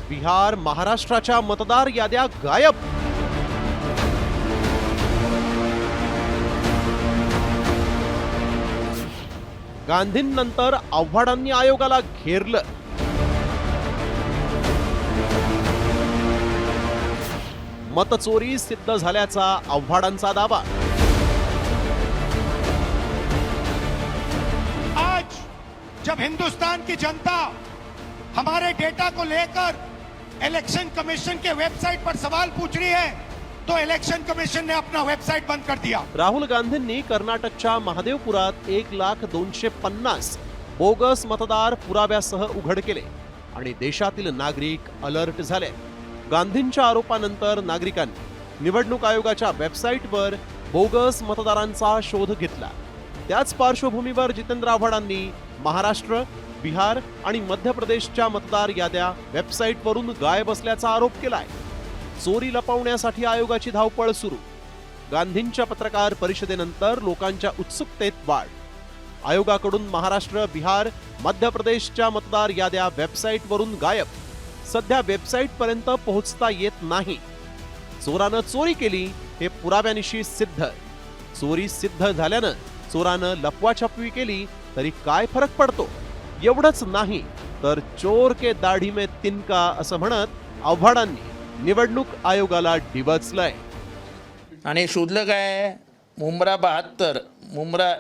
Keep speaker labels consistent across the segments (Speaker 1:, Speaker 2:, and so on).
Speaker 1: बिहार महाराष्ट्राच्या मतदार याद्या गायब. गांधींनंतर आव्हाडांनी आयोगाला घेरलं. मतचोरी सिद्ध झाल्याचा आव्हाडांचा दावा.
Speaker 2: आज जब हिंदुस्तान की जनता हमारे डेटा को लेकर इलेक्शन कमीशन के वेबसाइट पर सवाल पूछ रही है तो इलेक्शन कमीशन ने अपना वेबसाइट बंद कर दिया.
Speaker 1: राहुल गांधींनी कर्नाटकच्या महादेवपुरात 1,250,000 बोगस मतदार पुराव्यासह उघड केले आणि देशातील नागरिक अलर्ट झाले. गांधींच्या आरोपानंतर नागरिकांनी निवडणूक आयोगाच्या वेबसाईटवर बोगस मतदारांचा शोध घेतला. त्याच पार्श्वभूमीवर जितेंद्र आव्हाडांनी महाराष्ट्र, बिहार आणि मध्य प्रदेशच्या मतदार याद्या वेबसाईटवरून गायब असल्याचा आरोप केलाय. चोरी लपवण्यासाठी आयोगाची धावपळ सुरू. गांधींच्या पत्रकार परिषदेनंतर लोकांच्या उत्सुकतेत वाढ. आयोगाकडून महाराष्ट्र, बिहार, मध्य प्रदेशच्या मतदार याद्या वेबसाईटवरून गायब. सध्या वेबसाईट पर्यंत पोहोचता येत नाही. चोरानं चोरी केली हे पुराव्यानिशी सिद्ध. चोरी सिद्ध झाल्यानं चोरानं लपवाछपवी केली तरी काय फरक पडतो? एवढंच नाही तर चोर के दाढी में तिनका असं म्हणत आव्हाडांनी निवडणूक आयोगाला डिवचलंय.
Speaker 3: आणि शोधलं काय? मुंब्रा 72, मुंब्रा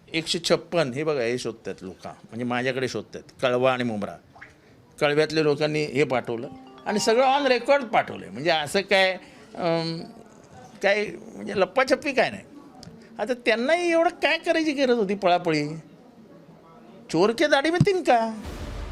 Speaker 3: 156. हे बघा, हे शोधतात लोक, म्हणजे माझ्याकडे शोधतात. कळवा आणि मुंब्रा, कळव्यातल्या लोकांनी हे पाठवलं आणि सगळं ऑन रेकॉर्ड पाठवलं. म्हणजे असं काय काय म्हणजे लप्पाछप्पी काय नाही. आता त्यांनाही एवढं काय करायची गरज होती पळापळी? चोर के दाढी में तिनका.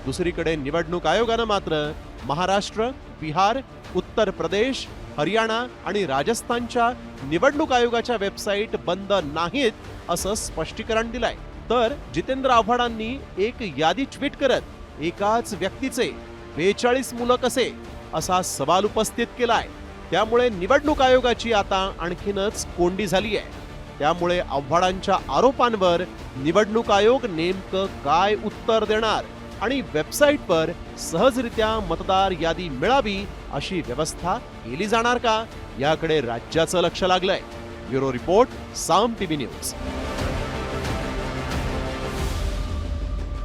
Speaker 1: दुसरीकडे निवडणूक आयोगानं मात्र महाराष्ट्र, बिहार, उत्तर प्रदेश, हरियाणा आणि राजस्थानच्या निवडणूक आयोगाच्या वेबसाईट बंद नाहीत असं स्पष्टीकरण दिलंय. तर जितेंद्र आव्हाडांनी एक यादी ट्विट करत एकाच व्यक्तीचे 42 मुलं कसे असा सवाल उपस्थित केलाय. त्यामुळे निवडणूक आयोगाची आता आणखीनच कोंडी झाली आहे. त्यामुळे आव्हाडांच्या आरोपांवर निवडणूक आयोग नेमकं काय उत्तर देणार आणि वेबसाईटवर सहजरित्या मतदार यादी मिळावी अशी व्यवस्था केली जाणार का, याकडे राज्याचं लक्ष लागलंय. ब्युरो रिपोर्ट, साम टीव्ही न्यूज.